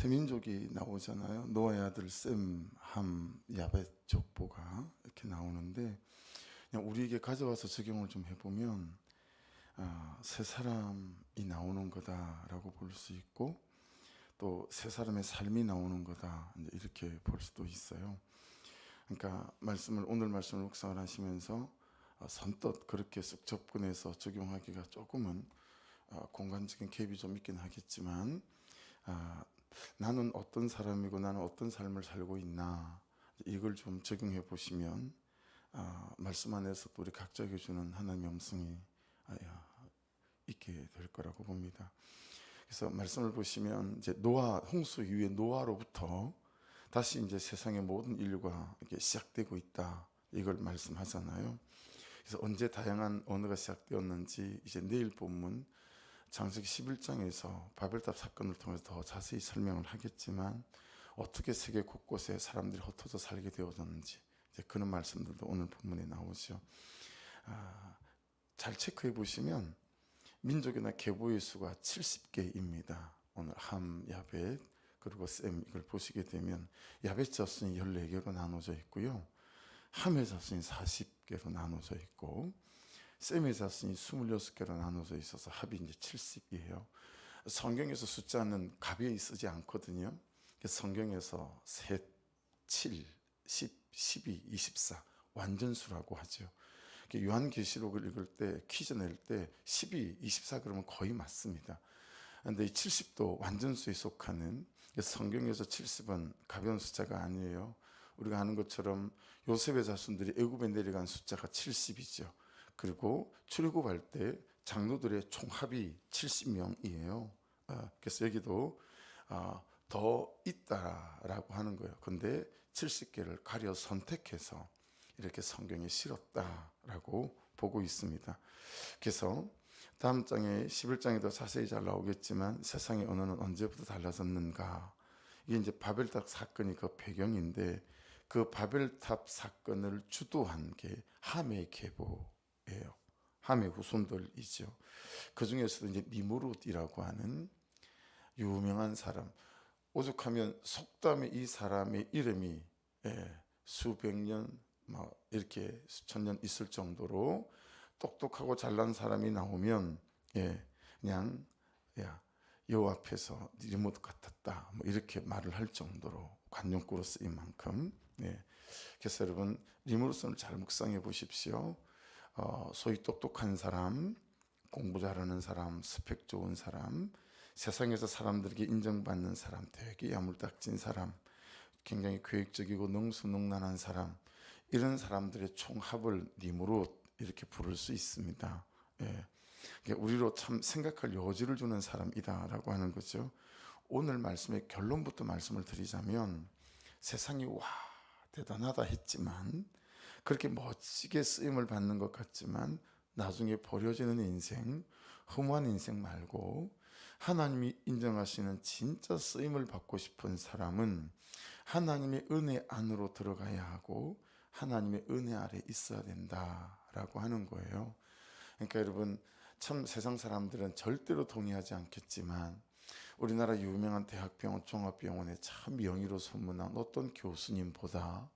세민족이 나오잖아요. 노아의 아들 셈, 함, 야벳 족보가 이렇게 나오는데 그냥 우리에게 가져와서 적용을 좀 해보면 세 사람이 나오는 거다라고 볼 수 있고 또 세 사람의 삶이 나오는 거다 이렇게 볼 수도 있어요. 그러니까 오늘 말씀을 묵상을 하시면서 선뜻 그렇게 쓱 접근해서 적용하기가 조금은 공간적인 갭이 좀 있긴 하겠지만 나는 어떤 사람이고 나는 어떤 삶을 살고 있나 이걸 좀 적용해 보시면 말씀 안에서 또 우리 각자에게 주는 하나님의 음성이 있게 될 거라고 봅니다. 그래서 말씀을 보시면 이제 홍수 이후에 노아로부터 다시 이제 세상의 모든 인류가 이렇게 시작되고 있다 이걸 말씀하잖아요. 그래서 언제 다양한 언어가 시작되었는지 이제 내일 본문 창세기 11장에서 바벨탑 사건을 통해서 더 자세히 설명을 하겠지만 어떻게 세계 곳곳에 사람들이 흩어져 살게 되어졌는지 이제 그런 말씀들도 오늘 본문에 나오죠. 잘 체크해 보시면 민족이나 계보의 수가 70개입니다. 오늘 함, 야벳 그리고 셈 이걸 보시게 되면 야벳 자손이 14개로 나눠져 있고요. 함의 자손이 40개로 나눠져 있고 셈의 자손이 26개로 나눠져 있어서 합이 이제 70이에요. 성경에서 숫자는 가벼이 쓰지 않거든요. 성경에서 셋, 7, 10, 12, 24 완전수라고 하죠. 요한계시록을 읽을 때 퀴즈 낼 때 12, 24 그러면 거의 맞습니다. 그런데 이 70도 완전수에 속하는 성경에서 70은 가벼운 숫자가 아니에요. 우리가 아는 것처럼 요셉의 자손들이 애굽에 내려간 숫자가 70이죠. 그리고 출애굽할 때 장로들의 총합이 70명이에요. 그래서 여기도 더 있다라고 하는 거예요. 근데 70개를 가려 선택해서 이렇게 성경에 실었다라고 보고 있습니다. 그래서 다음 장에 11장에도 자세히 잘 나오겠지만 세상의 언어는 언제부터 달라졌는가. 이게 이제 바벨탑 사건이 그 배경인데 그 바벨탑 사건을 주도한 게 함의 계보예요. 함의 후손들이죠. 그 중에서도 이제 니무롯이라고 하는 유명한 사람. 오죽하면 속담에 이 사람의 이름이 수백 년, 이렇게 수천 년 있을 정도로 똑똑하고 잘난 사람이 나오면 그냥 여호와 앞에서 니무롯 같았다 이렇게 말을 할 정도로 관용구로 쓰인 만큼 그래서 여러분 니무롯을 잘 묵상해 보십시오. 소위 똑똑한 사람, 공부 잘하는 사람, 스펙 좋은 사람, 세상에서 사람들에게 인정받는 사람, 되게 야물딱진 사람, 굉장히 계획적이고 능수능란한 사람, 이런 사람들의 총합을 니무롯 이렇게 부를 수 있습니다. 우리로 참 생각할 여지를 주는 사람이다라고 하는 거죠. 오늘 말씀의 결론부터 말씀을 드리자면 세상이 대단하다 했지만 그렇게 멋지게 쓰임을 받는 것 같지만 나중에 버려지는 인생, 허무한 인생 말고 하나님이 인정하시는 진짜 쓰임을 받고 싶은 사람은 하나님의 은혜 안으로 들어가야 하고 하나님의 은혜 아래 있어야 된다라고 하는 거예요. 그러니까 여러분 참 세상 사람들은 절대로 동의하지 않겠지만 우리나라 유명한 대학병원 종합병원에 참 명의로 소문난 어떤 교수님보다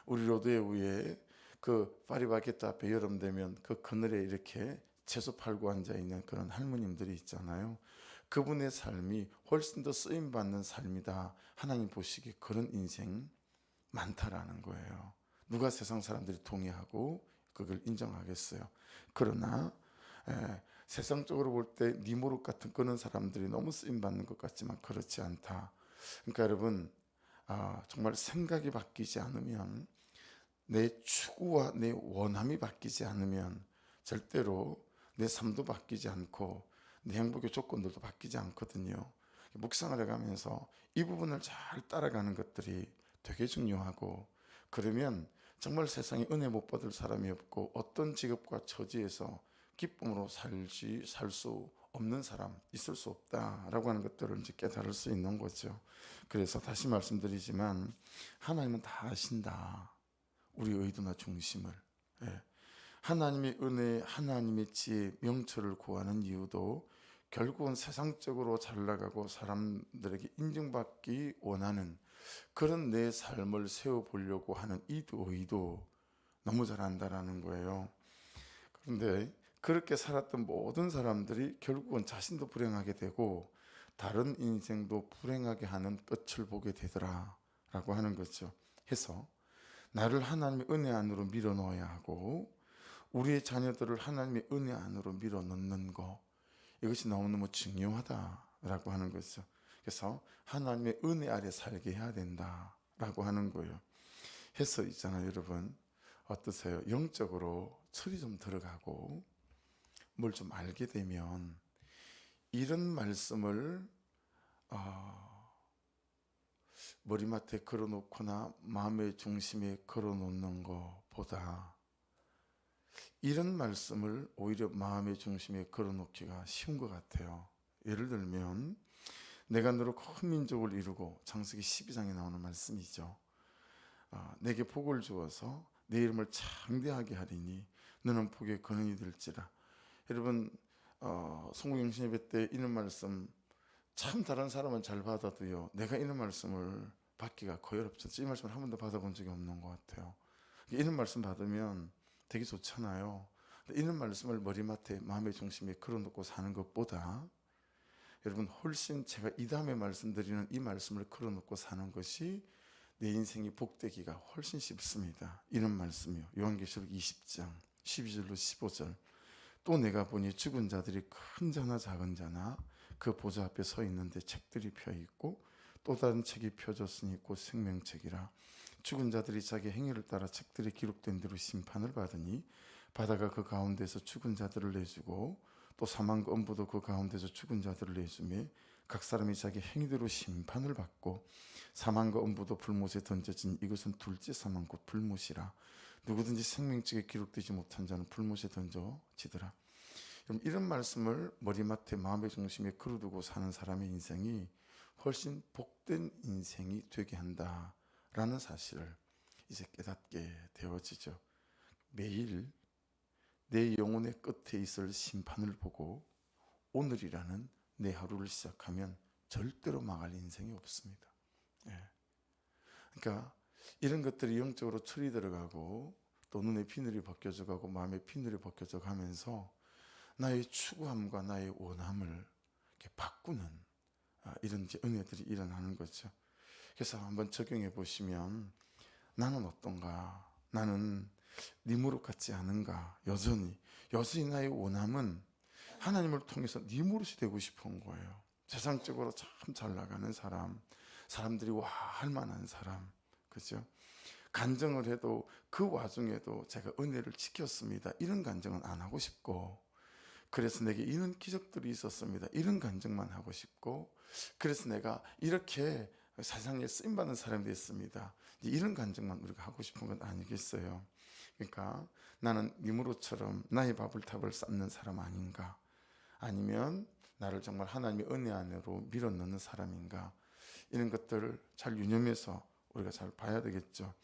우리 로드에 위에 그 파리바게뜨 앞에 여름 되면 그 그늘에 이렇게 채소 팔고 앉아있는 그런 할머님들이 있잖아요. 그분의 삶이 훨씬 더 쓰임받는 삶이다. 하나님 보시기에 그런 인생 많다라는 거예요. 누가 세상 사람들이 동의하고 그걸 인정하겠어요. 그러나 세상적으로 볼 때 니무롯 같은 그런 사람들이 너무 쓰임받는 것 같지만 그렇지 않다. 그러니까 여러분 정말 생각이 바뀌지 않으면 내 추구와 내 원함이 바뀌지 않으면 절대로 내 삶도 바뀌지 않고 내 행복의 조건들도 바뀌지 않거든요. 묵상을 해가면서 이 부분을 잘 따라가는 것들이 되게 중요하고 그러면 정말 세상에 은혜 못 받을 사람이 없고 어떤 직업과 처지에서 기쁨으로 살 수 없는 사람 있을 수 없다라고 하는 것들을 이제 깨달을 수 있는 거죠. 그래서 다시 말씀드리지만 하나님은 다 아신다. 우리 의도나 중심을. 하나님의 은혜, 하나님의 지혜, 명철을 구하는 이유도 결국은 세상적으로 잘 나가고 사람들에게 인정받기 원하는 그런 내 삶을 세워보려고 하는 이 의도 너무 잘한다라는 거예요. 그런데 그렇게 살았던 모든 사람들이 결국은 자신도 불행하게 되고 다른 인생도 불행하게 하는 끝을 보게 되더라 라고 하는 거죠. 해서 나를 하나님의 은혜 안으로 밀어 넣어야 하고 우리의 자녀들을 하나님의 은혜 안으로 밀어 넣는 거, 이것이 너무너무 중요하다라고 하는 거죠. 그래서 하나님의 은혜 아래 살게 해야 된다라고 하는 거예요. 해서 있잖아요, 여러분. 어떠세요? 영적으로 철이 좀 들어가고 뭘 좀 알게 되면 이런 말씀을 머리맡에 걸어놓거나 마음의 중심에 걸어놓는 것보다 이런 말씀을 오히려 마음의 중심에 걸어놓기가 쉬운 것 같아요. 예를 들면 내가 너로 큰 민족을 이루고 창세기 12장에 나오는 말씀이죠. 내게 복을 주어서 내 이름을 창대하게 하리니 너는 복의 근원이 될지라. 여러분 송구영신 예배 때 이런 말씀 참 다른 사람은 잘 받아도요, 내가 이런 말씀을 받기가 거의 어렵죠. 이 말씀을 한 번도 받아본 적이 없는 것 같아요. 이런 말씀 받으면 되게 좋잖아요. 이런 말씀을 머리맡에 마음의 중심에 걸어놓고 사는 것보다 여러분 훨씬 제가 이 다음에 말씀드리는 이 말씀을 걸어놓고 사는 것이 내 인생이 복되기가 훨씬 쉽습니다. 이런 말씀이요. 요한계시록 20장 12절로 15절. 또 내가 보니 죽은 자들이 큰 자나 작은 자나 그 보좌 앞에 서 있는데 책들이 펴 있고 또 다른 책이 펴졌으니 곧 생명책이라. 죽은 자들이 자기 행위를 따라 책들에 기록된 대로 심판을 받으니 바다가 그 가운데서 죽은 자들을 내주고 또 사망과 음부도 그 가운데서 죽은 자들을 내주며 각 사람이 자기 행위대로 심판을 받고 사망과 음부도 불못에 던져진 이것은 둘째 사망 곧 불못이라. 누구든지 생명책에 기록되지 못한 자는 불못에 던져지더라. 그럼 이런 말씀을 머리맡에 마음의 중심에 걸어두고 사는 사람의 인생이 훨씬 복된 인생이 되게 한다라는 사실을 이제 깨닫게 되어지죠. 매일 내 영혼의 끝에 있을 심판을 보고 오늘이라는 내 하루를 시작하면 절대로 망할 인생이 없습니다. 그러니까 이런 것들이 영적으로 철이 들어가고 또 눈에 비늘이 벗겨져 가고 마음에 비늘이 벗겨져 가면서 나의 추구함과 나의 원함을 이렇게 바꾸는 이런 은혜들이 일어나는 거죠. 그래서 한번 적용해 보시면 나는 어떤가? 나는 네 무릎 같지 않은가? 여전히 나의 원함은 하나님을 통해서 네 무릇이 되고 싶은 거예요. 세상적으로 참 잘 나가는 사람, 사람들이 와 할 만한 사람, 그죠? 간증을 해도 그 와중에도 제가 은혜를 지켰습니다. 이런 간증은 안 하고 싶고, 그래서 내게 이런 기적들이 있었습니다. 이런 간증만 하고 싶고, 그래서 내가 이렇게 세상에 쓰임받는 사람이 됐습니다. 이런 간증만 우리가 하고 싶은 건 아니겠어요? 그러니까 나는 니무롯처럼 나의 바불탑을 쌓는 사람 아닌가? 아니면 나를 정말 하나님의 은혜 안으로 밀어넣는 사람인가? 이런 것들을 잘 유념해서 우리가 잘 봐야 되겠죠.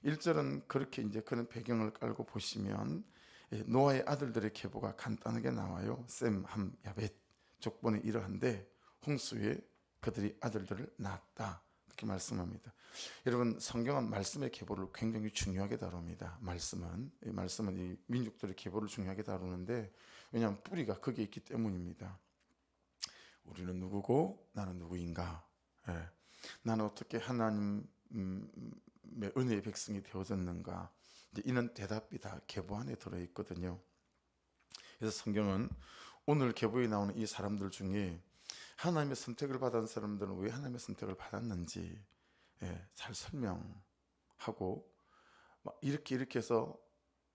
1절은 그렇게 이제 그런 배경을 깔고 보시면 노아의 아들들의 계보가 간단하게 나와요. 셈, 함, 야벳 족보는 이러한데 홍수에 그들이 아들들을 낳았다, 그렇게 말씀합니다. 여러분 성경은 말씀의 계보를 굉장히 중요하게 다룹니다. 말씀은 이 민족들의 계보를 중요하게 다루는데 왜냐하면 뿌리가 거기에 있기 때문입니다. 우리는 누구고 나는 누구인가? 나는 어떻게 하나님의 은혜의 백성이 되어졌는가? 이런 대답이 다 계보 안에 들어있거든요. 그래서 성경은 오늘 계보에 나오는 이 사람들 중에 하나님의 선택을 받은 사람들은 왜 하나님의 선택을 받았는지 잘 설명하고 이렇게 해서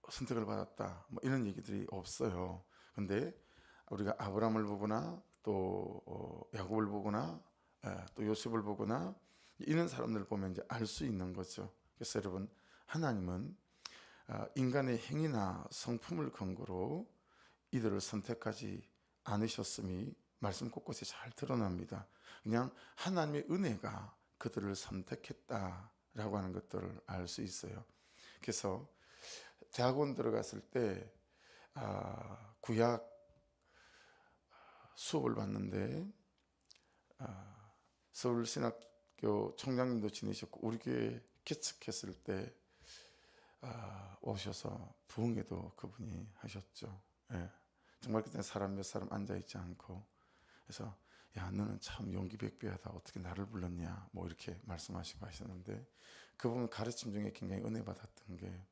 선택을 받았다 이런 얘기들이 없어요. 근데 우리가 아브라함을 보거나 또 야곱을 보거나 또 요셉을 보거나 이런 사람들을 보면 이제 알 수 있는 거죠. 그래서 여러분 하나님은 인간의 행위나 성품을 근거로 이들을 선택하지 않으셨음이 말씀 곳곳에 잘 드러납니다. 그냥 하나님의 은혜가 그들을 선택했다라고 하는 것들을 알 수 있어요. 그래서 대학원 들어갔을 때 구약 수업을 받는데 서울신학교 총장님도 지내셨고 우리 교회 개척했을 때 오셔서 부흥회도 그분이 하셨죠. 예. 정말 그때 사람 몇 사람 앉아있지 않고 그래서 야 너는 참 용기 백배하다 어떻게 나를 불렀냐 뭐 이렇게 말씀하시고 하셨는데 그분 가르침 중에 굉장히 은혜 받았던 게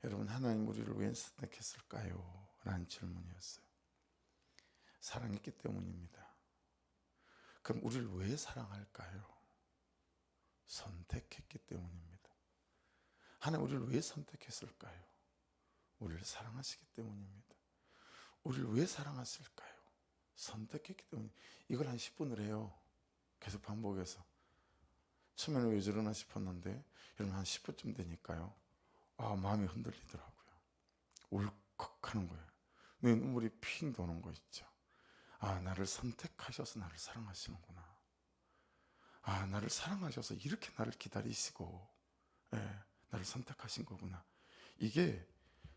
여러분 하나님 우리를 왜 선택했을까요? 라는 질문이었어요. 사랑했기 때문입니다. 그럼 우리를 왜 사랑할까요? 선택했기 때문입니다. 하나님 우리를 왜 선택했을까요? 우리를 사랑하시기 때문입니다. 우리를 왜 사랑하실까요? 선택했기 때문에. 이걸 한 10분을 해요. 계속 반복해서. 처음에는 왜 저러나 싶었는데 여러분 한 10분쯤 되니까요 마음이 흔들리더라고요. 울컥하는 거예요. 내 눈물이 핑 도는 거 있죠. 나를 선택하셔서 나를 사랑하시는구나. 나를 사랑하셔서 이렇게 나를 기다리시고 나를 선택하신 거구나. 이게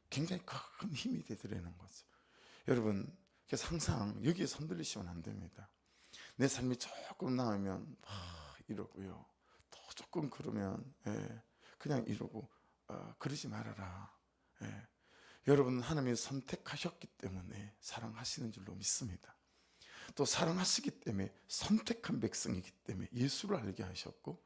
굉장히 큰 힘이 되더라는 거죠. 여러분 그래서 항상 여기에 흔들리시면 안 됩니다. 내 삶이 조금 나으면 이러고요. 또 조금 그러면 그냥 이러고 그러지 말아라. 여러분 하나님이 선택하셨기 때문에 사랑하시는 줄로 믿습니다. 또 사랑하시기 때문에 선택한 백성이기 때문에 예수를 알게 하셨고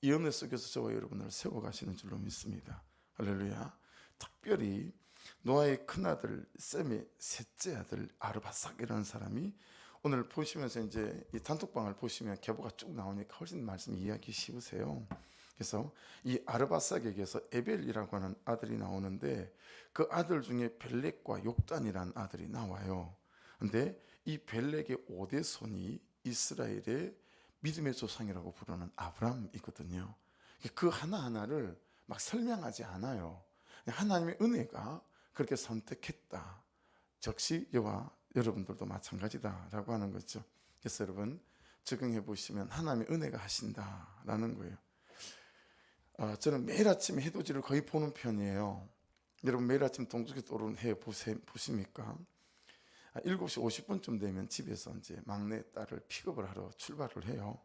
이 은혜 속에서 저와 여러분을 세워가시는 줄로 믿습니다. 할렐루야. 특별히 노아의 큰아들 셈의 셋째 아들 아르바삭이라는 사람이 오늘 보시면서 이제 이 단톡방을 보시면 계보가 쭉 나오니까 훨씬 말씀 이해하기 쉬우세요. 그래서 이 아르바삭에게서 에벨이라고 하는 아들이 나오는데 그 아들 중에 벨렉과 욕단이라는 아들이 나와요. 근데 이 벨렉의 5대 손이 이스라엘의 믿음의 조상이라고 부르는 아브람이거든요. 그 하나하나를 막 설명하지 않아요. 하나님의 은혜가 그렇게 선택했다. 즉시 여와 여러분들도 마찬가지다라고 하는 거죠. 그래서 여러분 적용해 보시면 하나님의 은혜가 하신다라는 거예요. 저는 매일 아침 해돋이를 거의 보는 편이에요. 여러분 매일 아침 동쪽에 떠오르는 해 보십니까? 7시 50분쯤 되면 집에서 이제 막내 딸을 픽업을 하러 출발을 해요.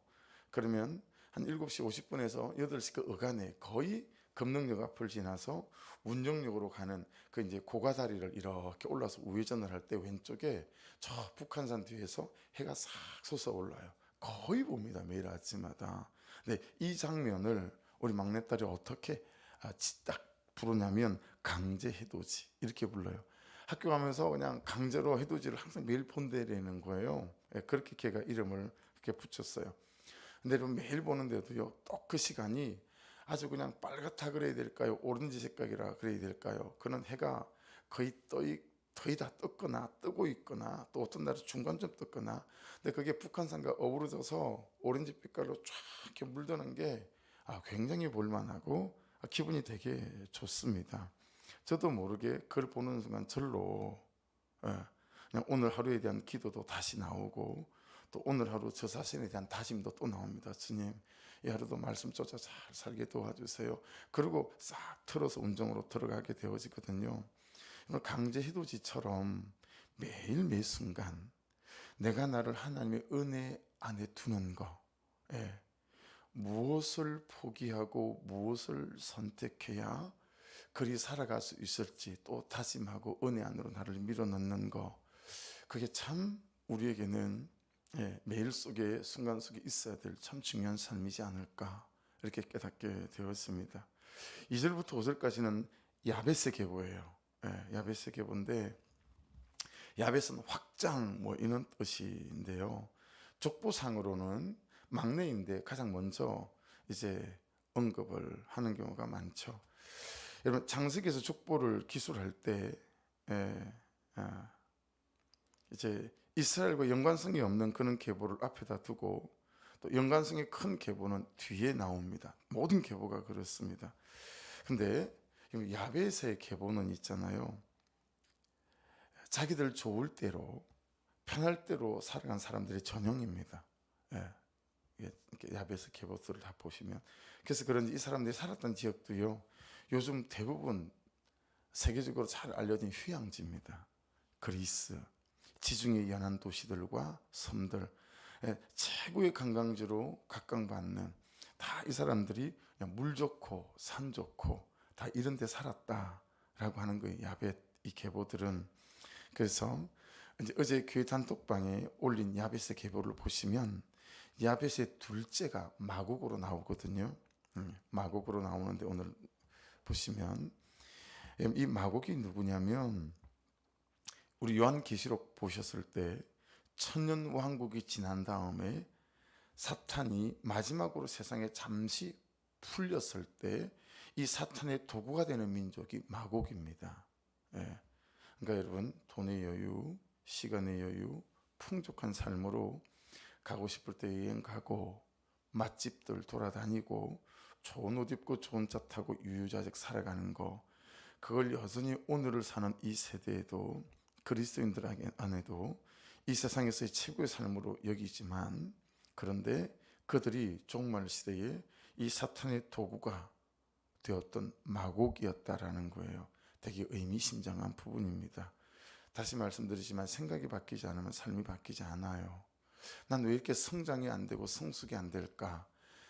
그러면 한 7시 50분에서 8시 그 어간에 거의 금능역 앞을 지나서 운정역으로 가는 그 이제 고가다리를 이렇게 올라서 우회전을 할 때 왼쪽에 저 북한산 뒤에서 해가 싹 솟아 올라요. 거의 봅니다. 매일 아침마다. 근데 이 장면을 우리 막내딸이 어떻게 딱 부르냐면 강제 해돋이 이렇게 불러요. 학교 가면서 그냥 강제로 해돋이를 항상 매일 본대라는 거예요. 그렇게 걔가 이름을 그렇게 붙였어요. 근데 여러분 매일 보는데도요, 또 그 시간이 아주 그냥 빨갛다 그래야 될까요? 오렌지 색깔이라 그래야 될까요? 그는 해가 거의 다 떴거나 뜨고 있거나 또 어떤 날은 중간쯤 떴거나 근데 그게 북한산과 어우러져서 오렌지 빛깔로 쫙 이렇게 물드는 게 굉장히 볼만하고 기분이 되게 좋습니다. 저도 모르게 그걸 보는 순간 절로 그냥 오늘 하루에 대한 기도도 다시 나오고 또 오늘 하루 저 자신에 대한 다짐도 또 나옵니다. 주님 이 하루도 말씀 쫓아 잘 살게 도와주세요. 그리고 싹 틀어서 운정으로 들어가게 되어지거든요. 강제 해돋이처럼 매일 매 순간 내가 나를 하나님의 은혜 안에 두는 거 무엇을 포기하고 무엇을 선택해야 그리 살아갈 수 있을지 또 다짐하고 은혜 안으로 나를 밀어넣는 거 그게 참 우리에게는 매일 속에 순간 속에 있어야 될 참 중요한 삶이지 않을까 이렇게 깨닫게 되었습니다. 2절부터 5절까지는 야벳의 계보예요. 야벳의 계보인데 야벳은 확장 뭐 이런 뜻인데요. 족보상으로는 막내인데 가장 먼저 이제 언급을 하는 경우가 많죠. 여러분 창세기에서 족보를 기술할 때 이제 이스라엘과 연관성이 없는 그런 계보를 앞에다 두고 또 연관성이 큰 계보는 뒤에 나옵니다. 모든 계보가 그렇습니다. 근데 야벳의 계보는 있잖아요. 자기들 좋을 대로 편할 대로 살아간 사람들의 전형입니다. 야벳의 계보들을 다 보시면 그래서 그런지 이 사람들이 살았던 지역도요. 요즘 대부분 세계적으로 잘 알려진 휴양지입니다. 그리스, 지중해 연안 도시들과 섬들, 최고의 관광지로 각광받는 다 이 사람들이 그냥 물 좋고 산 좋고 다 이런 데 살았다라고 하는 거예요. 야벳 이 계보들은. 그래서 이제 어제 교회 단톡방에 올린 야벳의 계보를 보시면 야벳의 둘째가 마곡으로 나오거든요. 마곡으로 나오는데 오늘 보시면 이 마곡이 누구냐면 우리 요한계시록 보셨을 때 천년 왕국이 지난 다음에 사탄이 마지막으로 세상에 잠시 풀렸을 때 이 사탄의 도구가 되는 민족이 마곡입니다. 그러니까 여러분, 돈의 여유, 시간의 여유, 풍족한 삶으로 가고 싶을 때 여행 가고 맛집들 돌아다니고 좋은 옷 입고 좋은 차 타고 유유자적 살아가는 거, 그걸 여전히 오늘을 사는 이 세대에도 그리스도인들 안에도 이 세상에서의 최고의 삶으로 여기지만, 그런데 그들이 종말 시대에 이 사탄의 도구가 되었던 마곡이었다라는 거예요. 되게 의미심장한 부분입니다. 다시 말씀드리지만 생각이 바뀌지 않으면 삶이 바뀌지 않아요. 난 왜 이렇게 성장이 안 되고 성숙이 안 될까?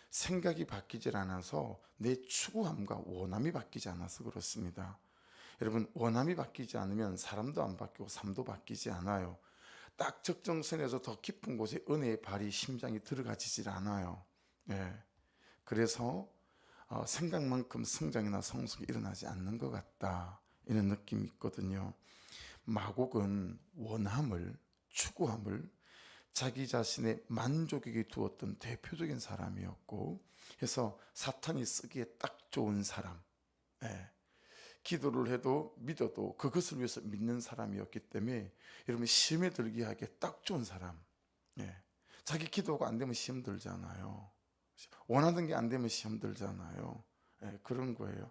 생각이 바뀌질 않아서 내 추구함과 원함이 바뀌지 않아서 그렇습니다. 여러분, 원함이 바뀌지 않으면 사람도 안 바뀌고 삶도 바뀌지 않아요. 딱 적정선에서 더 깊은 곳에 은혜의 발이 심장이 들어가지질 않아요. 그래서 생각만큼 성장이나 성숙이 일어나지 않는 것 같다, 이런 느낌이 있거든요. 마곡은 원함을, 추구함을 자기 자신의 만족에게 두었던 대표적인 사람이었고, 그래서 사탄이 쓰기에 딱 좋은 사람, 기도를 해도 믿어도 그것을 위해서 믿는 사람이었기 때문에 여러분, 시험에 들게 하기에 딱 좋은 사람. 자기 기도가 안 되면 시험 들잖아요. 원하던 게 안 되면 시험 들잖아요. 그런 거예요.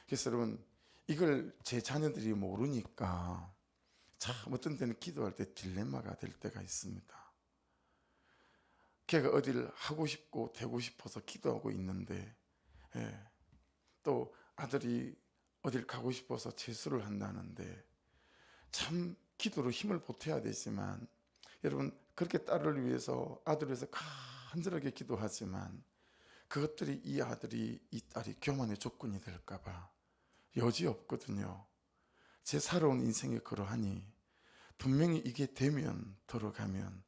그래서 여러분, 이걸 제 자녀들이 모르니까 참 어떤 때는 기도할 때 딜레마가 될 때가 있습니다. 걔가 어디를 하고 싶고 되고 싶어서 기도하고 있는데, 또 아들이 어딜 가고 싶어서 재수를 한다는데, 참 기도로 힘을 보태야 되지만, 여러분, 그렇게 딸을 위해서, 아들을 위해서 간절하게 기도하지만 그것들이 이 아들이, 이 딸이 교만의 조건이 될까봐 여지없거든요. 제 살아온 인생에 그러하니 분명히 이게 되면, 들어가면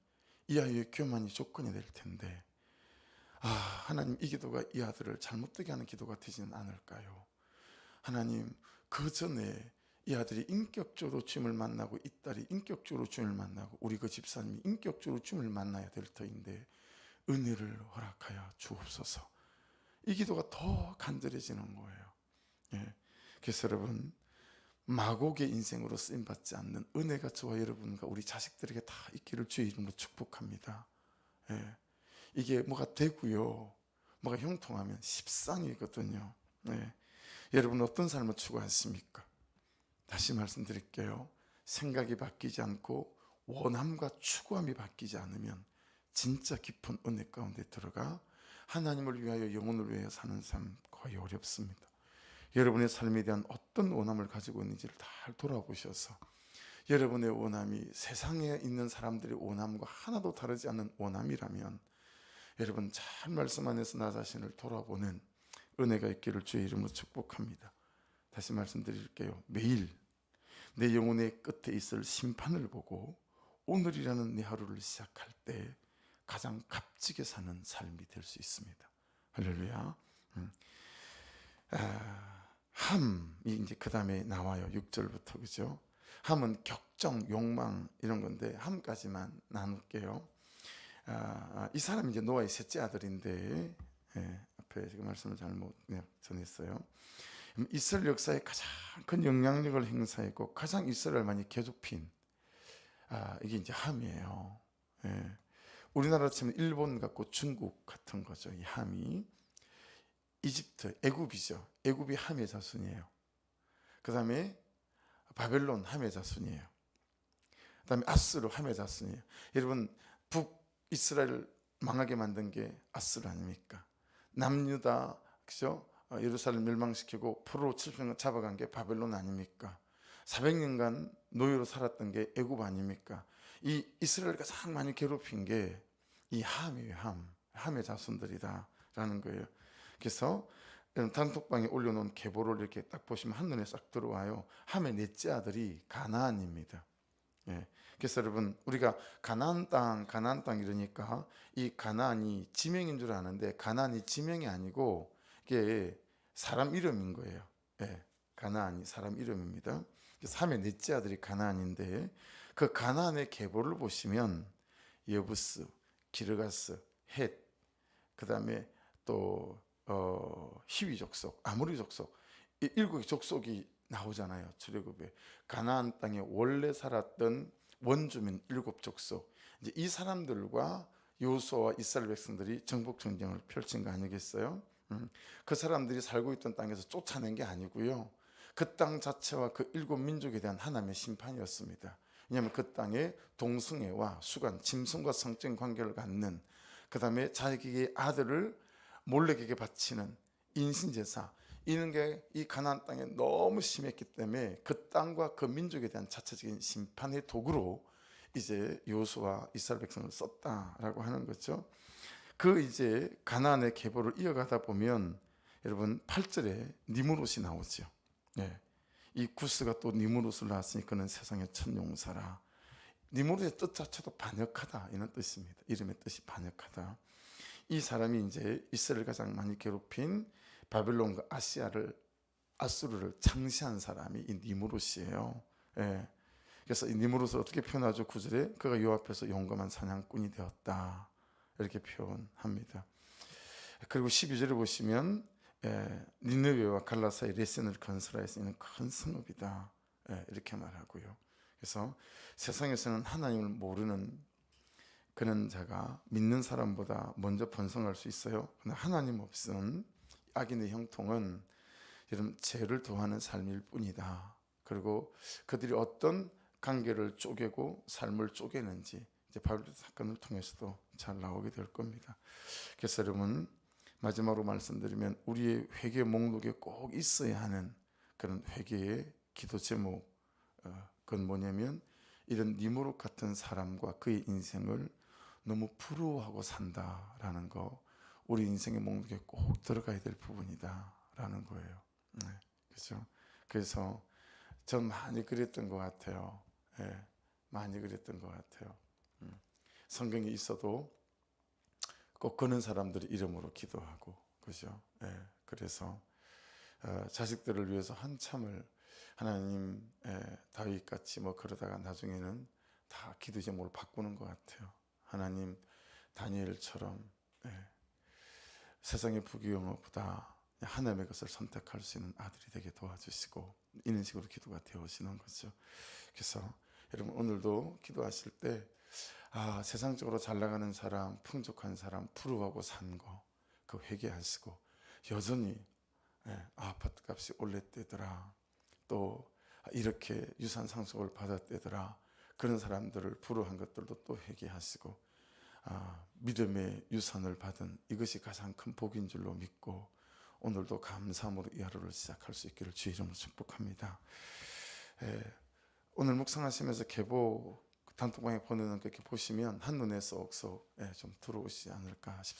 이 아이의 교만이 조건이 될 텐데, 하나님, 이 기도가 이 아들을 잘못되게 하는 기도가 되지는 않을까요? 하나님, 그 전에 이 아들이 인격적으로 주님을 만나고 이 딸이 인격적으로 주님을 만나고 우리 그 집사님이 인격적으로 주님을 만나야 될 터인데 은혜를 허락하여 주옵소서. 이 기도가 더 간절해지는 거예요. 그래서 여러분, 마곡의 인생으로 쓰임받지 않는 은혜가 저와 여러분과 우리 자식들에게 다 있기를 주의 이름으로 축복합니다. 이게 뭐가 되고요, 뭐가 형통하면 십상이거든요. 여러분, 어떤 삶을 추구하십니까? 다시 말씀드릴게요. 생각이 바뀌지 않고 원함과 추구함이 바뀌지 않으면 진짜 깊은 은혜 가운데 들어가 하나님을 위하여, 영혼을 위하여 사는 삶 거의 어렵습니다. 여러분의 삶에 대한 어떤 원함을 가지고 있는지를 잘 돌아보셔서 여러분의 원함이 세상에 있는 사람들의 원함과 하나도 다르지 않는 원함이라면 여러분, 잘 말씀 안에서 나 자신을 돌아보는 은혜가 있기를 주의 이름으로 축복합니다. 다시 말씀드릴게요. 매일 내 영혼의 끝에 있을 심판을 보고 오늘이라는 내 하루를 시작할 때 가장 값지게 사는 삶이 될 수 있습니다. 할렐루야. 함이 이제 그 다음에 나와요. 6절부터, 그죠? 함은 격정, 욕망 이런 건데 함까지만 나눌게요. 이 사람이 이제 노아의 셋째 아들인데, 앞에 지금 말씀을 잘못 전했어요. 이스라엘 역사에 가장 큰 영향력을 행사했고 가장 이스라엘 많이 괴롭힌 이게 이제 함이에요. 우리나라 치면 일본 같고 중국 같은 거죠. 이 함이 이집트, 애굽이죠. 애굽이 함의 자손이에요. 그 다음에 바벨론 함의 자손이에요. 그 다음에 아수르 함의 자손이에요. 여러분, 북이스라엘 망하게 만든 게 아수르 아닙니까? 남유다, 그죠? 예루살렘 멸망시키고 포로로 700년 잡아간 게 바벨론 아닙니까? 400년간 노예로 살았던 게 애굽 아닙니까? 이 이스라엘을 가장 많이 괴롭힌 게 이 함이에요. 함의 자손들이다라는 거예요. 그래서 단톡방에 올려놓은 계보를 이렇게 딱 보시면 한눈에 싹 들어와요. 함의 넷째 아들이 가나안입니다. 예. 그래서 여러분 우리가 가나안 땅 이러니까 이 가나안이 지명인 줄 아는데 가나안이 지명이 아니고 이게 사람 이름인 거예요. 예. 가나안이 사람 이름입니다. 그래서 함의 넷째 아들이 가나안인데 그 가나안의 계보를 보시면 여부스, 기르가스, 헷, 그다음에 또 히위 족속, 아모리 족속 이 일곱 족속이 나오잖아요. 출애굽에 가나안 땅에 원래 살았던 원주민 일곱 족속 이제 이 사람들과 여호수아와 이스라엘 백성들이 정복 전쟁을 펼친 거 아니겠어요? 그 사람들이 살고 있던 땅에서 쫓아낸 게 아니고요. 그 땅 자체와 그 일곱 민족에 대한 하나님의 심판이었습니다. 왜냐하면 그 땅에 동승애와 수간, 짐승과 성적 관계를 갖는 그 다음에 자기의 아들을 몰렉에게 바치는 인신제사 이런 게 이 가나안 땅에 너무 심했기 때문에 그 땅과 그 민족에 대한 자체적인 심판의 도구로 이제 여호수아 이스라엘 백성을 썼다라고 하는 거죠. 그 이제 가나안의 계보를 이어가다 보면 여러분 8절에 니무롯이 나오죠. 네. 이 구스가 또 니무롯을 낳았으니 그는 세상의 첫 용사라. 니무롯의 뜻 자체도 반역하다 이런 뜻입니다. 이름의 뜻이 반역하다. 이 사람이 이제 이스라엘 가장 많이 괴롭힌 바벨론과 아수르를 창시한 사람이 이 니무롯이에요. 예. 그래서 이 니무롯을 어떻게 표현하죠? 9절에 그가 요 앞에서 용감한 사냥꾼이 되었다 이렇게 표현합니다. 그리고 12절에 보시면 니느웨와 갈라 사이 레센을 건설하여서 이는 큰 성읍이다 이렇게 말하고요. 그래서 세상에서는 하나님을 모르는 그런 자가 믿는 사람보다 먼저 번성할 수 있어요. 그러나 하나님 없은 악인의 형통은 여러분 죄를 더하는 삶일 뿐이다. 그리고 그들이 어떤 관계를 쪼개고 삶을 쪼개는지 이제 바벨론 사건을 통해서도 잘 나오게 될 겁니다. 그래서 여러분 마지막으로 말씀드리면 우리의 회개 목록에 꼭 있어야 하는 그런 회개의 기도 제목 그건 뭐냐면 이런 니무롯 같은 사람과 그의 인생을 너무 부러워하고 산다라는 거 우리 인생의 목록에 꼭 들어가야 될 부분이다라는 거예요. 네, 그렇죠? 그래서 전 많이 그랬던 것 같아요. 많이 그랬던 것 같아요. 성경에 있어도 꼭 그런 사람들의 이름으로 기도하고 그죠? 그래서 자식들을 위해서 한참을 하나님 다윗같이 뭐 그러다가 나중에는 다 기도 제목을 바꾸는 것 같아요. 하나님 다니엘처럼 세상의 부귀영화보다 하나님의 것을 선택할 수 있는 아들이 되게 도와주시고 이런 식으로 기도가 되어지는 거죠. 그래서 여러분 오늘도 기도하실 때 세상적으로 잘 나가는 사람, 풍족한 사람, 부러워하고 산 거 그 회개하시고 여전히 아파트 값이 올랐대더라 또 이렇게 유산 상속을 받았대더라 그런 사람들을 부러워한 것들도 또 회개하시고 믿음의 유산을 받은 이것이 가장 큰 복인 줄로 믿고 오늘도 감사함으로 이 하루를 시작할 수 있기를 주의 이름으로 축복합니다. 오늘 묵상하시면서 계보 단톡방에 보내는 거 이렇게 보시면 한눈에 쏙쏙 좀 들어오시지 않을까 싶습니다.